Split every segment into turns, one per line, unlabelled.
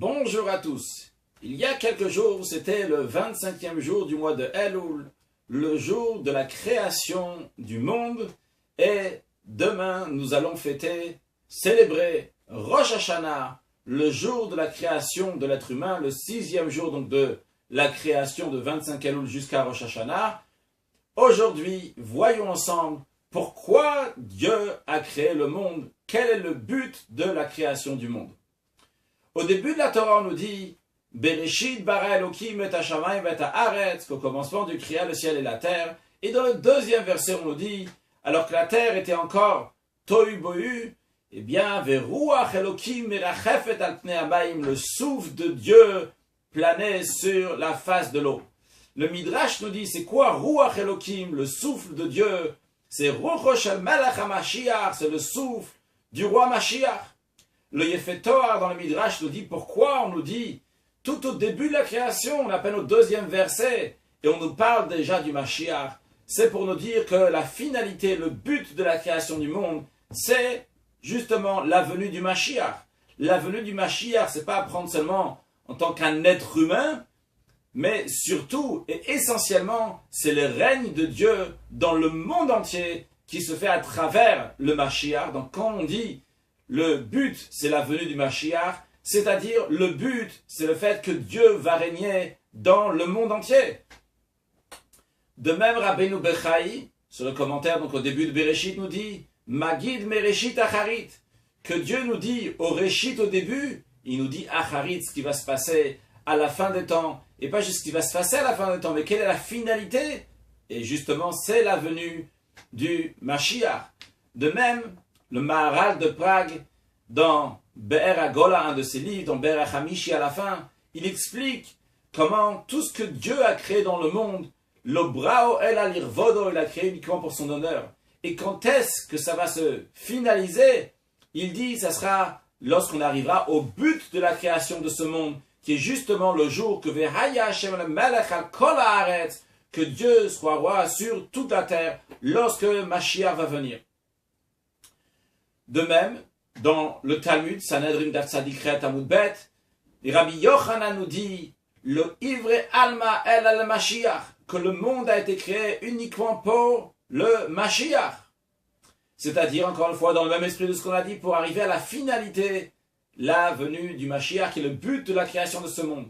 Bonjour à tous. Il y a quelques jours, c'était le 25e jour du mois de Elul, le jour de la création du monde. Et demain, nous allons fêter, célébrer Rosh Hashanah, le jour de la création de l'être humain, le 6e jour donc de la création de 25 Elul jusqu'à Rosh Hashanah. Aujourd'hui, voyons ensemble pourquoi Dieu a créé le monde, quel est le but de la création du monde. Au début de la Torah, on nous dit Bereshit bara Elokim et hashamayim et haaretz, qu'au commencement Dieu créa le ciel et la terre. Et dans le deuxième verset, on nous dit, alors que la terre était encore tohu bohu, eh bien, veruach Elokim merachefet al pnei hamayim, le souffle de Dieu planait sur la face de l'eau. Le Midrash nous dit, c'est quoi Ruach Elokim, le souffle de Dieu? C'est Rucho shel Melech HaMashiach, c'est le souffle du roi Mashiach. Le Yefet Toar dans le Midrash nous dit pourquoi on nous dit, tout au début de la création, on appelle au deuxième verset, et on nous parle déjà du Mashiach. C'est pour nous dire que la finalité, le but de la création du monde, c'est justement la venue du Mashiach. La venue du Mashiach, c'est pas à prendre seulement en tant qu'un être humain, mais surtout et essentiellement, c'est le règne de Dieu dans le monde entier qui se fait à travers le Mashiach. Donc quand on dit le but, c'est la venue du Mashiach, c'est-à-dire le but, c'est le fait que Dieu va régner dans le monde entier. De même, Rabbeinu Bechaï, sur le commentaire donc au début de Bereshit, nous dit Magid Mereshit Acharit, que Dieu nous dit au Réchit au début, il nous dit Acharit, ce qui va se passer à la fin des temps, et pas juste ce qui va se passer à la fin des temps, mais quelle est la finalité? Et justement, c'est la venue du Mashiach. De même, le Maharal de Prague, dans Be'er HaGola, un de ses livres, dans Be'er HaChamishi à la fin, il explique comment tout ce que Dieu a créé dans le monde, l'Obrao El Alirvodo, il a créé uniquement pour son honneur. Et quand est-ce que ça va se finaliser? Il dit, ça sera lorsqu'on arrivera au but de la création de ce monde, qui est justement le jour que Vehaya Hashem Melech al Kol Haaretz, que Dieu soit roi sur toute la terre, lorsque Mashiach va venir. De même, dans le Talmud, Sanhedrin Daf Tzadikret Amud Bet, Rabbi Yochanan nous dit le Ivre Alma El al Mashiach, que le monde a été créé uniquement pour le Mashiach. C'est-à-dire, encore une fois, dans le même esprit de ce qu'on a dit, pour arriver à la finalité, la venue du Mashiach, qui est le but de la création de ce monde.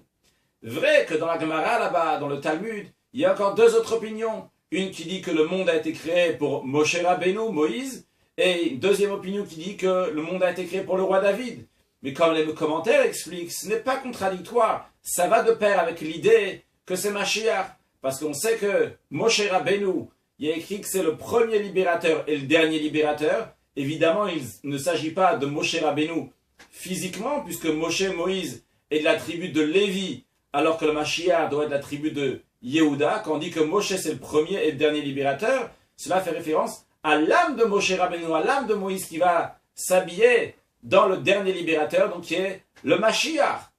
Vrai que dans la Gemara, là-bas, dans le Talmud, il y a encore deux autres opinions. Une qui dit que le monde a été créé pour Moshe Rabbeinu, Moïse, et une deuxième opinion qui dit que le monde a été créé pour le roi David. Mais comme les commentaires expliquent, ce n'est pas contradictoire. Ça va de pair avec l'idée que c'est Mashiach. Parce qu'on sait que Moshe Rabbeinu, il y a écrit que c'est le premier libérateur et le dernier libérateur. Évidemment, il ne s'agit pas de Moshe Rabbeinu physiquement, puisque Moshe, Moïse, est de la tribu de Lévi, alors que le Mashiach doit être de la tribu de Yehuda. Quand on dit que Moshe c'est le premier et le dernier libérateur, cela fait référence à l'âme de Moshe Rabbeinu, à l'âme de Moïse qui va s'habiller dans le dernier libérateur, donc qui est le Mashiach.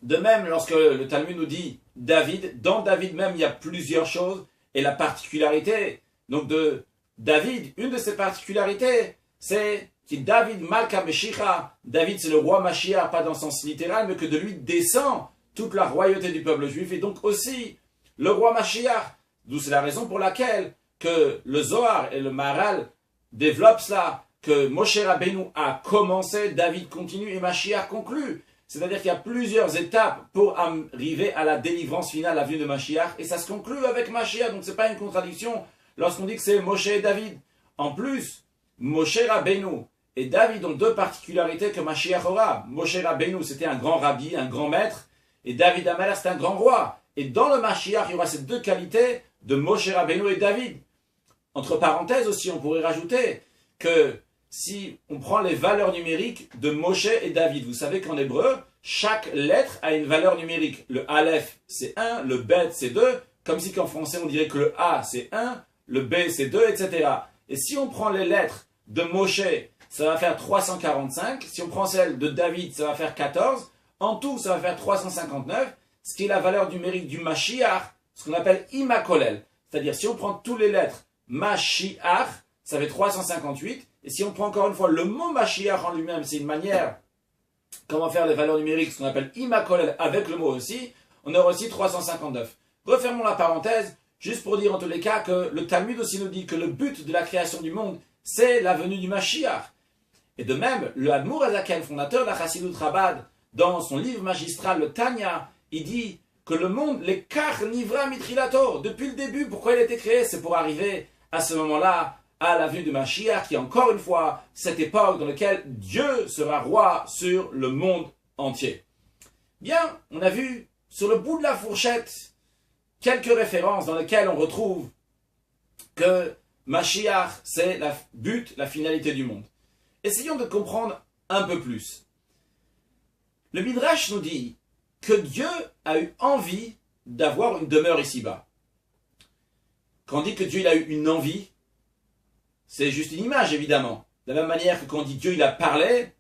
De même, lorsque le Talmud nous dit David, dans David même, il y a plusieurs choses, et la particularité donc de David, une de ses particularités, c'est que David Malka Meshicha, David c'est le roi Mashiach, pas dans le sens littéral, mais que de lui descend toute la royauté du peuple juif, et donc aussi le roi Mashiach, d'où c'est la raison pour laquelle que le Zohar et le Maharal développent cela, que Moshe Rabbeinu a commencé, David continue et Mashiach conclut. C'est-à-dire qu'il y a plusieurs étapes pour arriver à la délivrance finale, la venue de Mashiach, et ça se conclut avec Mashiach, donc c'est pas une contradiction lorsqu'on dit que c'est Moshe et David. En plus, Moshe Rabbeinu et David ont deux particularités que Mashiach aura. Moshe Rabbeinu, c'était un grand rabbi, un grand maître, et David Amalek, c'était un grand roi. Et dans le Mashiach, il y aura ces deux qualités de Moshe Rabbeinu et David. Entre parenthèses aussi, on pourrait rajouter que si on prend les valeurs numériques de Moshe et David, vous savez qu'en hébreu, chaque lettre a une valeur numérique. Le Aleph, c'est 1, le Bet, c'est 2, comme si qu'en français, on dirait que le A, c'est 1, le B, c'est 2, etc. Et si on prend les lettres de Moshe, ça va faire 345. Si on prend celle de David, ça va faire 14. En tout, ça va faire 359, ce qui est la valeur numérique du Mashiach, ce qu'on appelle Imakolel. C'est-à-dire, si on prend toutes les lettres Mashiach, ça fait 358. Et si on prend encore une fois le mot Mashiach en lui-même, c'est une manière comment faire les valeurs numériques, ce qu'on appelle Imakolel avec le mot aussi, on aura aussi 359. Refermons la parenthèse, juste pour dire en tous les cas que le Talmud aussi nous dit que le but de la création du monde, c'est la venue du Mashiach. Et de même, le Admour Azaken, fondateur de la Chassidut Chabad, dans son livre magistral, le Tanya, il dit que le monde, les Kach Nivra Mitrilato, depuis le début, pourquoi il a été créé, c'est pour arriver à ce moment-là, à la venue du Mashiach, qui est encore une fois cette époque dans laquelle Dieu sera roi sur le monde entier. Bien, on a vu sur le bout de la fourchette quelques références dans lesquelles on retrouve que Mashiach, c'est le but, la finalité du monde. Essayons de comprendre un peu plus. Le Midrash nous dit que Dieu a eu envie d'avoir une demeure ici-bas. Quand on dit que Dieu il a eu une envie, c'est juste une image évidemment. De la même manière que quand on dit Dieu il a parlé,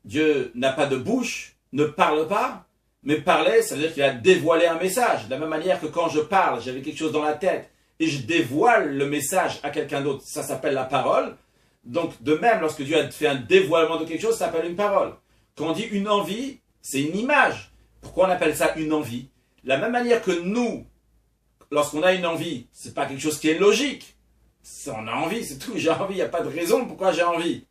Dieu n'a pas de bouche, ne parle pas, mais parler, ça veut dire qu'il a dévoilé un message. De la même manière que quand je parle, j'avais quelque chose dans la tête et je dévoile le message à quelqu'un d'autre, ça s'appelle la parole. Donc de même, lorsque Dieu a fait un dévoilement de quelque chose, ça s'appelle une parole. Quand on dit une envie, c'est une image. Pourquoi on appelle ça une envie? De la même manière que nous, lorsqu'on a une envie, c'est pas quelque chose qui est logique. On a envie, c'est tout, j'ai envie, il n'y a pas de raison pourquoi j'ai envie.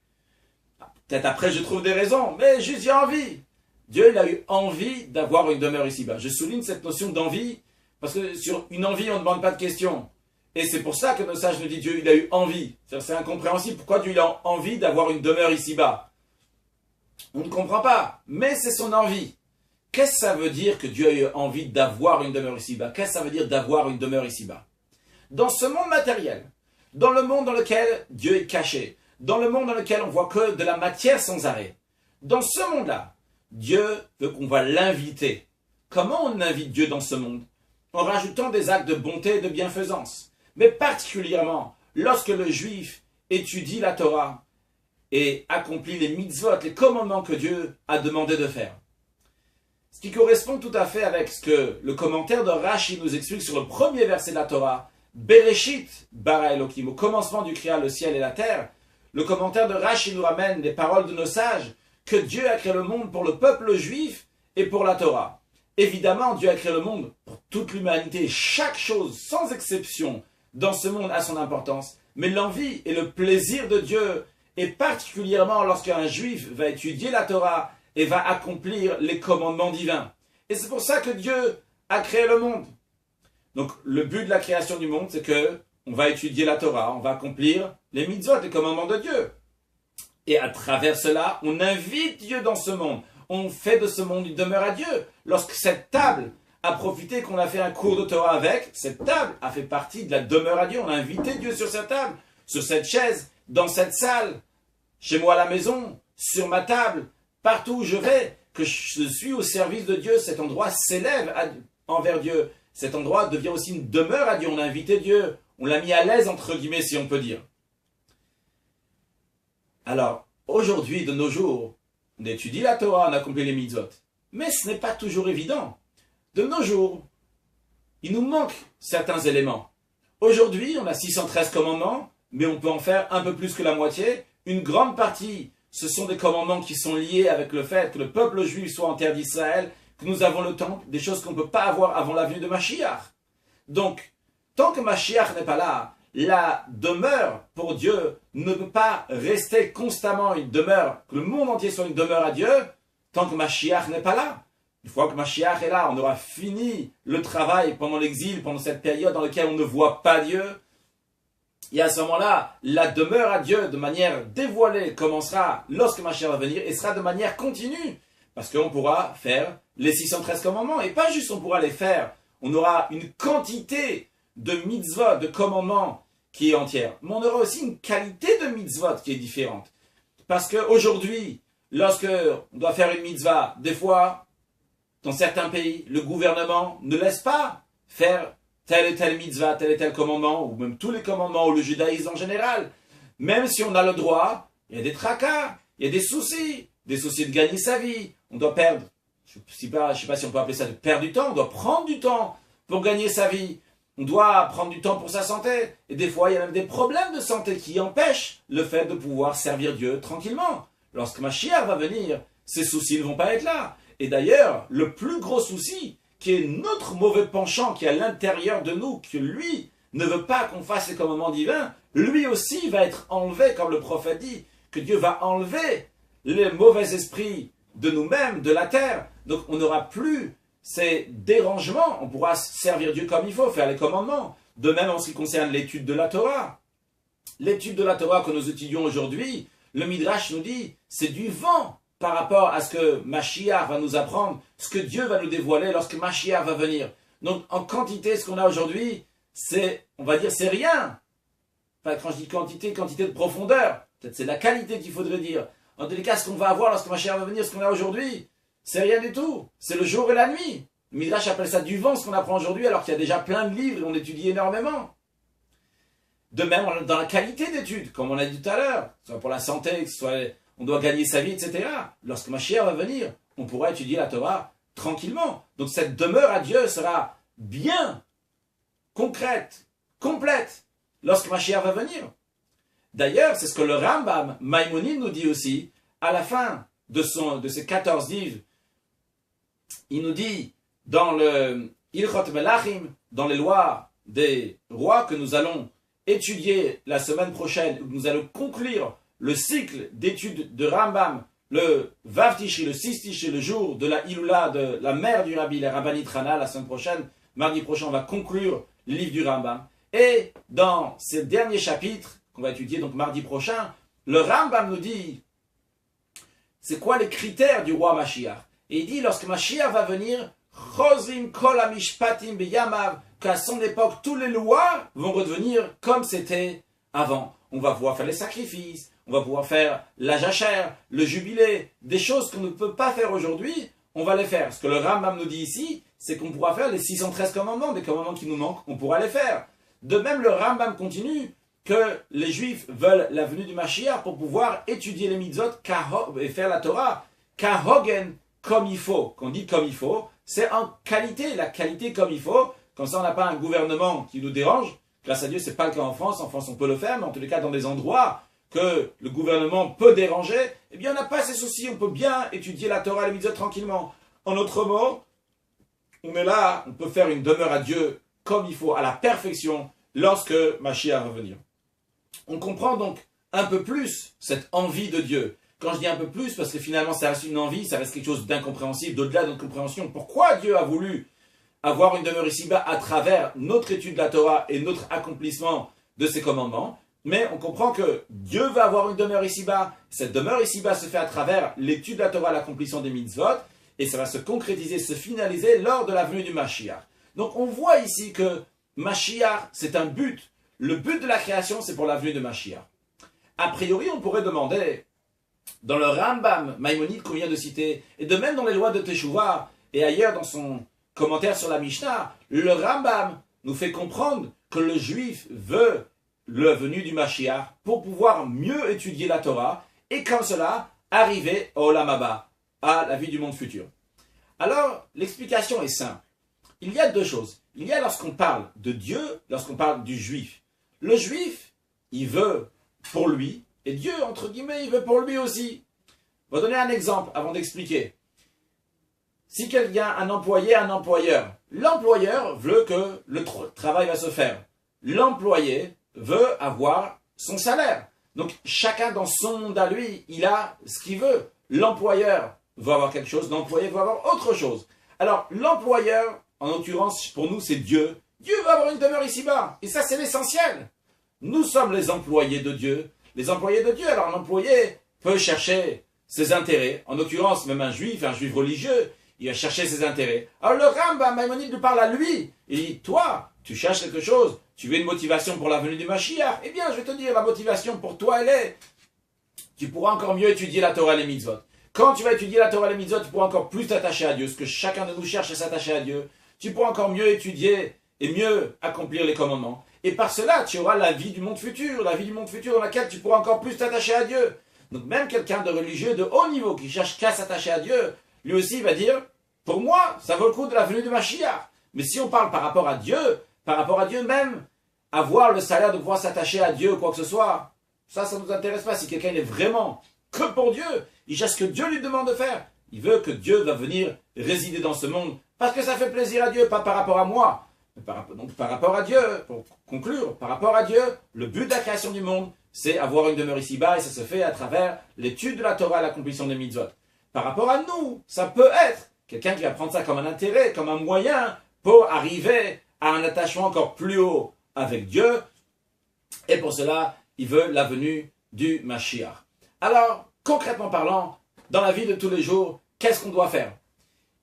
Peut-être après je trouve des raisons, mais juste j'ai envie. Dieu il a eu envie d'avoir une demeure ici-bas. Je souligne cette notion d'envie, parce que sur une envie on ne demande pas de questions. Et c'est pour ça que nos sages nous disent Dieu il a eu envie. C'est incompréhensible, pourquoi Dieu il a envie d'avoir une demeure ici-bas? On ne comprend pas, mais c'est son envie. Qu'est-ce que ça veut dire que Dieu a eu envie d'avoir une demeure ici-bas? Qu'est-ce que ça veut dire d'avoir une demeure ici-bas? Dans ce monde matériel, dans le monde dans lequel Dieu est caché, dans le monde dans lequel on voit que de la matière sans arrêt, dans ce monde-là, Dieu veut qu'on va l'inviter. Comment on invite Dieu dans ce monde? En rajoutant des actes de bonté et de bienfaisance. Mais particulièrement, lorsque le juif étudie la Torah et accomplit les mitzvot, les commandements que Dieu a demandé de faire. Ce qui correspond tout à fait avec ce que le commentaire de Rashi nous explique sur le premier verset de la Torah, Bereshit bara Elohim, au commencement du créa le ciel et la terre. Le commentaire de Rashi nous ramène les paroles de nos sages, que Dieu a créé le monde pour le peuple juif et pour la Torah. Évidemment, Dieu a créé le monde pour toute l'humanité. Chaque chose, sans exception, dans ce monde a son importance. Mais l'envie et le plaisir de Dieu, et particulièrement lorsqu'un juif va étudier la Torah et va accomplir les commandements divins. Et c'est pour ça que Dieu a créé le monde. Donc le but de la création du monde, c'est que on va étudier la Torah, on va accomplir les mitzvot, les commandements de Dieu. Et à travers cela, on invite Dieu dans ce monde. On fait de ce monde une demeure à Dieu. Lorsque cette table a profité qu'on a fait un cours de Torah avec, cette table a fait partie de la demeure à Dieu. On a invité Dieu sur cette table, sur cette chaise, dans cette salle, chez moi à la maison, sur ma table, partout où je vais, que je suis au service de Dieu, cet endroit s'élève envers Dieu. Cet endroit devient aussi une demeure à Dieu. On a invité Dieu, on l'a mis à l'aise, entre guillemets, si on peut dire. Alors, aujourd'hui, de nos jours, on étudie la Torah, on accomplit les mitzvot. Mais ce n'est pas toujours évident. De nos jours, il nous manque certains éléments. Aujourd'hui, on a 613 commandements, mais on peut en faire un peu plus que la moitié. Une grande partie, ce sont des commandements qui sont liés avec le fait que le peuple juif soit en terre d'Israël, que nous avons le temple, des choses qu'on ne peut pas avoir avant la venue de Mashiach. Donc, tant que Mashiach n'est pas là, la demeure pour Dieu ne peut pas rester constamment une demeure, que le monde entier soit une demeure à Dieu, tant que Mashiach n'est pas là. Une fois que Mashiach est là, on aura fini le travail pendant l'exil, pendant cette période dans laquelle on ne voit pas Dieu. Et à ce moment-là, la demeure à Dieu de manière dévoilée commencera lorsque Mashiach va venir et sera de manière continue. Parce qu'on pourra faire les 613 commandements. Et pas juste on pourra les faire, on aura une quantité de mitzvot, de commandements qui est entière. Mais on aura aussi une qualité de mitzvot qui est différente. Parce qu'aujourd'hui, lorsque on doit faire une mitzvah, des fois, dans certains pays, le gouvernement ne laisse pas faire tel et tel mitzvah, tel et tel commandement, ou même tous les commandements, ou le judaïsme en général. Même si on a le droit, il y a des tracas, il y a des soucis de gagner sa vie. On doit perdre, je ne sais pas si on peut appeler ça de perdre du temps, on doit prendre du temps pour gagner sa vie. On doit prendre du temps pour sa santé. Et des fois, il y a même des problèmes de santé qui empêchent le fait de pouvoir servir Dieu tranquillement. Lorsque Mashiach va venir, ces soucis ne vont pas être là. Et d'ailleurs, le plus gros souci, qui est notre mauvais penchant qui est à l'intérieur de nous, que lui ne veut pas qu'on fasse les commandements divins, lui aussi va être enlevé, comme le prophète dit, que Dieu va enlever les mauvais esprits de nous-mêmes, de la terre. Donc on n'aura plus ces dérangements, on pourra servir Dieu comme il faut, faire les commandements. De même en ce qui concerne l'étude de la Torah. L'étude de la Torah que nous étudions aujourd'hui, le Midrash nous dit, c'est du vent par rapport à ce que Mashiach va nous apprendre, ce que Dieu va nous dévoiler lorsque Mashiach va venir. Donc en quantité, ce qu'on a aujourd'hui, c'est, on va dire, c'est rien. Enfin, quand je dis quantité, quantité de profondeur, peut-être c'est la qualité qu'il faudrait dire. En tous les cas, ce qu'on va avoir lorsque Mashiach va venir, ce qu'on a aujourd'hui, c'est rien du tout. C'est le jour et la nuit. Le Midrash appelle ça du vent, ce qu'on apprend aujourd'hui, alors qu'il y a déjà plein de livres et on étudie énormément. De même, dans la qualité d'études, comme on a dit tout à l'heure, soit pour la santé, soit on doit gagner sa vie, etc. Lorsque Mashiach va venir, on pourra étudier la Torah tranquillement. Donc cette demeure à Dieu sera bien concrète, complète, lorsque Mashiach va venir. D'ailleurs, c'est ce que le Rambam Maïmonide nous dit aussi, à la fin de ses 14 livres. Il nous dit, dans le Ilchot Melachim, dans les lois des rois que nous allons étudier la semaine prochaine, où nous allons conclure le cycle d'études de Rambam, le Vav Tishri, le 6 Tishri, le jour de la Iloula de la mère du Rabbi, la Rabbanit Hana, la semaine prochaine, mardi prochain, on va conclure le livre du Rambam. Et dans ces derniers chapitres, qu'on va étudier donc mardi prochain, le Rambam nous dit, c'est quoi les critères du roi Mashiach? Et il dit, lorsque Mashiach va venir, Chozim kol hamishpatim beyamav, qu'à son époque, toutes les lois vont redevenir comme c'était avant. On va pouvoir faire les sacrifices, on va pouvoir faire la jachère, le jubilé, des choses qu'on ne peut pas faire aujourd'hui, on va les faire. Ce que le Rambam nous dit ici, c'est qu'on pourra faire les 613 commandements, des commandements qui nous manquent, on pourra les faire. De même, le Rambam continue que les Juifs veulent la venue du Mashiach pour pouvoir étudier les mitzvot et faire la Torah, kahogen, comme il faut. Qu'on dit comme il faut, c'est en qualité, la qualité comme il faut. Comme ça, on n'a pas un gouvernement qui nous dérange. Grâce à Dieu, c'est pas le cas en France. En France, on peut le faire, mais en tous les cas, dans des endroits que le gouvernement peut déranger, eh bien, on n'a pas ces soucis. On peut bien étudier la Torah et les mitzvot tranquillement. En autre mot, on est là, on peut faire une demeure à Dieu comme il faut, à la perfection, lorsque Mashiach va venir. On comprend donc un peu plus cette envie de Dieu. Quand je dis un peu plus, parce que finalement ça reste une envie, ça reste quelque chose d'incompréhensible, d'au-delà de notre compréhension. Pourquoi Dieu a voulu avoir une demeure ici-bas à travers notre étude de la Torah et notre accomplissement de ses commandements? Mais on comprend que Dieu va avoir une demeure ici-bas. Cette demeure ici-bas se fait à travers l'étude de la Torah, l'accomplissement des mitzvot, et ça va se concrétiser, se finaliser lors de la venue du Mashiach. Donc on voit ici que Mashiach, c'est un but. Le but de la création, c'est pour la venue de Mashiach. A priori, on pourrait demander, dans le Rambam Maïmonide qu'on vient de citer, et de même dans les lois de Teshuvah, et ailleurs dans son commentaire sur la Mishnah, le Rambam nous fait comprendre que le juif veut la venue du Mashiach pour pouvoir mieux étudier la Torah, et comme cela, arriver au Olam Haba, à la vie du monde futur. Alors, l'explication est simple. Il y a deux choses. Il y a lorsqu'on parle de Dieu, lorsqu'on parle du juif. Le juif, il veut pour lui, et Dieu, entre guillemets, il veut pour lui aussi. Je vais donner un exemple avant d'expliquer. Si quelqu'un, un employé, un employeur, l'employeur veut que le travail va se faire. L'employé veut avoir son salaire. Donc, chacun dans son monde à lui, il a ce qu'il veut. L'employeur veut avoir quelque chose, l'employé veut avoir autre chose. Alors, l'employeur, en l'occurrence, pour nous, c'est Dieu. Dieu va avoir une demeure ici-bas. Et ça, c'est l'essentiel. Nous sommes les employés de Dieu. Les employés de Dieu. Alors, l'employé peut chercher ses intérêts. En l'occurrence, même un juif religieux, il va chercher ses intérêts. Alors, le Rambam Maïmonide nous parle à lui. Il dit, toi, tu cherches quelque chose. Tu veux une motivation pour la venue du Mashiach. Eh bien, je vais te dire, la motivation pour toi, elle est, tu pourras encore mieux étudier la Torah et les mitzvot. Quand tu vas étudier la Torah et les mitzvot, tu pourras encore plus t'attacher à Dieu. Ce que chacun de nous cherche à s'attacher à Dieu. Tu pourras encore mieux étudier et mieux accomplir les commandements. Et par cela, tu auras la vie du monde futur dans laquelle tu pourras encore plus t'attacher à Dieu. Donc même quelqu'un de religieux de haut niveau qui cherche qu'à s'attacher à Dieu, lui aussi va dire, pour moi, ça vaut le coup de la venue de Mashiach. Mais si on parle par rapport à Dieu même, avoir le salaire de pouvoir s'attacher à Dieu ou quoi que ce soit, ça ne nous intéresse pas. Si quelqu'un est vraiment que pour Dieu, Il cherche ce que Dieu lui demande de faire. Il veut que Dieu va venir résider dans ce monde parce que ça fait plaisir à Dieu, pas par rapport à moi. Donc par rapport à Dieu, pour conclure, par rapport à Dieu, le but de la création du monde, c'est avoir une demeure ici-bas et ça se fait à travers l'étude de la Torah et l'accomplissement des mitzvot. Par rapport à nous, ça peut être quelqu'un qui va prendre ça comme un intérêt, comme un moyen pour arriver à un attachement encore plus haut avec Dieu. Et pour cela, il veut la venue du Mashiach. Alors, concrètement parlant, dans la vie de tous les jours, qu'est-ce qu'on doit faire?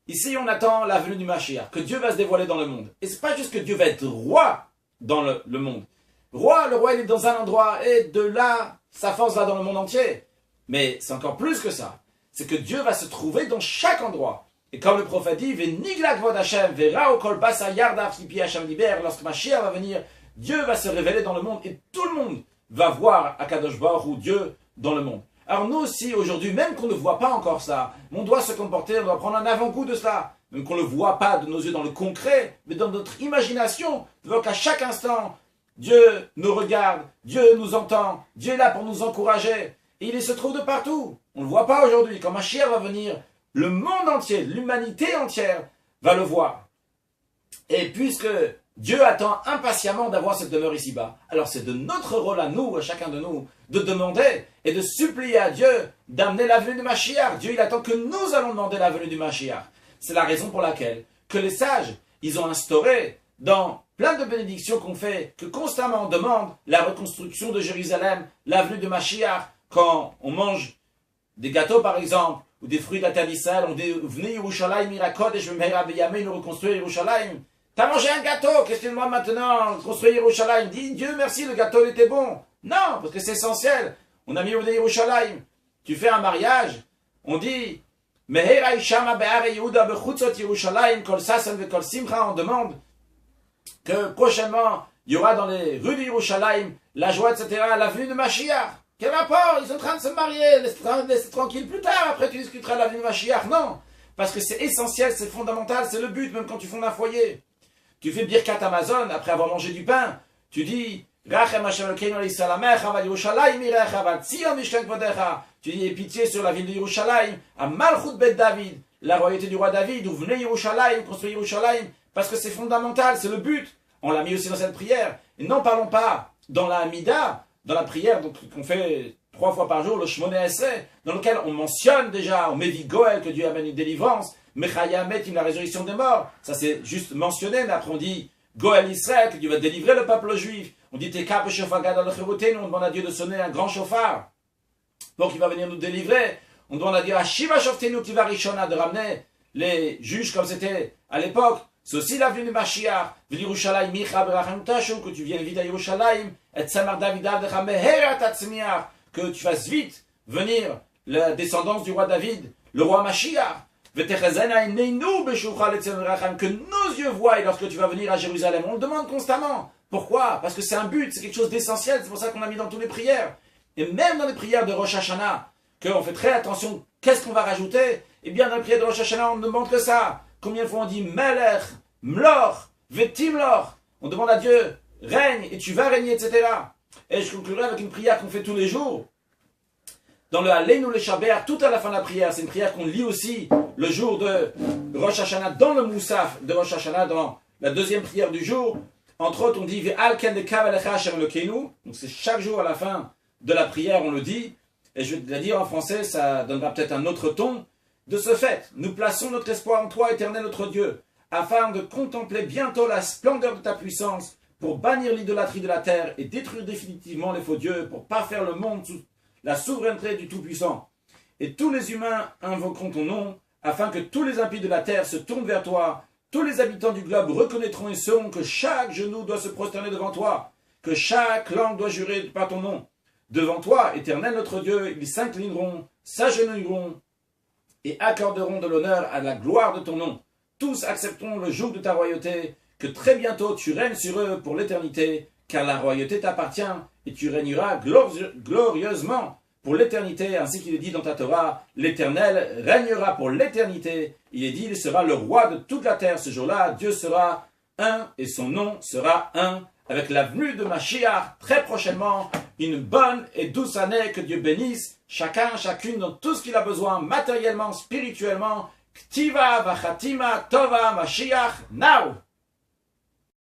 Ici, on attend la venue du Mashiach, que Dieu va se dévoiler dans le monde. Et c'est pas juste que Dieu va être roi dans le monde. Le roi, il est dans un endroit, et de là, sa force va dans le monde entier. Mais c'est encore plus que ça. C'est que Dieu va se trouver dans chaque endroit. Et comme le prophète dit, lorsque Mashiach va venir, Dieu va se révéler dans le monde, et tout le monde va voir Akadosh Baruch Hu, Dieu, dans le monde. Alors nous aussi, aujourd'hui, même qu'on ne voit pas encore ça, on doit se comporter, on doit prendre un avant-goût de cela. Même qu'on ne le voit pas de nos yeux dans le concret, mais dans notre imagination, de voir qu'à chaque instant, Dieu nous regarde, Dieu nous entend, Dieu est là pour nous encourager. Et il se trouve de partout. On ne le voit pas aujourd'hui. Quand Mashiach va venir, le monde entier, l'humanité entière va le voir. Et puisque Dieu attend impatiemment d'avoir cette demeure ici-bas, alors c'est de notre rôle à nous, à chacun de nous, de demander et de supplier à Dieu d'amener la venue du Mashiach. Dieu, il attend que nous allons demander la venue du Mashiach. C'est la raison pour laquelle que les sages, ils ont instauré dans plein de bénédictions qu'on fait, que constamment on demande la reconstruction de Jérusalem, la venue du Mashiach. Quand on mange des gâteaux par exemple, ou des fruits de la terre d'Israël, on dit « Venez Yerushalayim Irakod et je vais nous reconstruire Yerushalayim ». T'as mangé un gâteau, qu'est-ce que tu demandes maintenant? Construire Yerushalayim. Dis Dieu merci, le gâteau il était bon. Non, parce que c'est essentiel. On a mis au Yerushalayim. Tu fais un mariage, on dit Mehera Ishama Be'are Yehuda Bechutzot Yerushalayim Kol Sasan Ve Kol Simcha. On demande que prochainement il y aura dans les rues de Yerushalayim la joie, etc. La venue de Mashiach. Quel rapport? Ils sont en train de se marier, laisse tranquille plus tard, après tu discuteras de la venue de Mashiach. Non, parce que c'est essentiel, c'est fondamental, c'est le but, même quand tu fondes un foyer. Tu fais Birkat Amazon après avoir mangé du pain. Tu dis tu dis pitié sur la ville de Yerushalayim, à Malchut Bet David, la royauté du roi David, où venez Yerushalayim, construire Yerushalayim, parce que c'est fondamental, c'est le but. On l'a mis aussi dans cette prière. Et n'en parlons pas dans la Hamida, dans la prière qu'on fait 3 fois par jour, le Shmoneh Esrei, dans lequel on mentionne déjà, on médit Goël, que Dieu amène une délivrance, Mechaya Metim, la résurrection des morts. Ça c'est juste mentionné, mais après on dit Goël Israël, que Dieu va délivrer le peuple juif. On dit Teka Shofar Gadol Cherutenu, on demande à Dieu de sonner un grand chauffard pour qu'il va venir nous délivrer. On demande à Dieu Shiva Shoftenu qui va Rishona, de ramener les juges comme c'était à l'époque. C'est aussi la venue de Mashiach, V'Yerushalayim Micha Berachem Tashu, que tu viennes vite à Yerushalayim, et Tzamar David Avdecha Mehera Tatzmiach, que tu fasses vite venir la descendance du roi David, le roi Mashiach, V'Techezena Ineinu Beshucha Letzem Berachem, que nos yeux voient lorsque tu vas venir à Jérusalem. On le demande constamment. Pourquoi? Parce que c'est un but, c'est quelque chose d'essentiel, c'est pour ça qu'on l'a mis dans toutes les prières. Et même dans les prières de Rosh Hashanah, qu'on fait très attention, qu'est-ce qu'on va rajouter? Eh bien, dans les prières de Rosh Hashanah, on ne demande que ça. Combien de fois on dit Melech, Mlor, Vetimlor? On demande à Dieu, règne et tu vas régner, etc. Et je conclurai avec une prière qu'on fait tous les jours. Dans le Aleinu le Shaber, tout à la fin de la prière, c'est une prière qu'on lit aussi le jour de Rosh Hashanah, dans le Moussaf de Rosh Hashanah, dans la deuxième prière du jour. Entre autres, on dit Ve'al ken de kavalecha Hashem Elokeinu. Donc c'est chaque jour à la fin de la prière, on le dit. Et je vais te la dire en français, ça donnera peut-être un autre ton. De ce fait, nous plaçons notre espoir en toi, éternel notre Dieu, afin de contempler bientôt la splendeur de ta puissance, pour bannir l'idolâtrie de la terre et détruire définitivement les faux dieux, pour parfaire le monde sous la souveraineté du Tout-Puissant. Et tous les humains invoqueront ton nom, afin que tous les impies de la terre se tournent vers toi. Tous les habitants du globe reconnaîtront et sauront que chaque genou doit se prosterner devant toi, que chaque langue doit jurer par ton nom. Devant toi, éternel notre Dieu, ils s'inclineront, s'agenouilleront et accorderont de l'honneur à la gloire de ton nom. Tous accepteront le joug de ta royauté, que très bientôt tu règnes sur eux pour l'éternité, car la royauté t'appartient, et tu régneras glorieusement pour l'éternité, ainsi qu'il est dit dans ta Torah, l'Éternel régnera pour l'éternité. Il est dit, il sera le roi de toute la terre. Ce jour-là, Dieu sera un, et son nom sera un, avec la venue de Mashiach très prochainement. une bonne et douce année, que Dieu bénisse chacun, chacune dans tout ce qu'il a besoin, matériellement, spirituellement. Ktiva vachatima tova Mashiach now.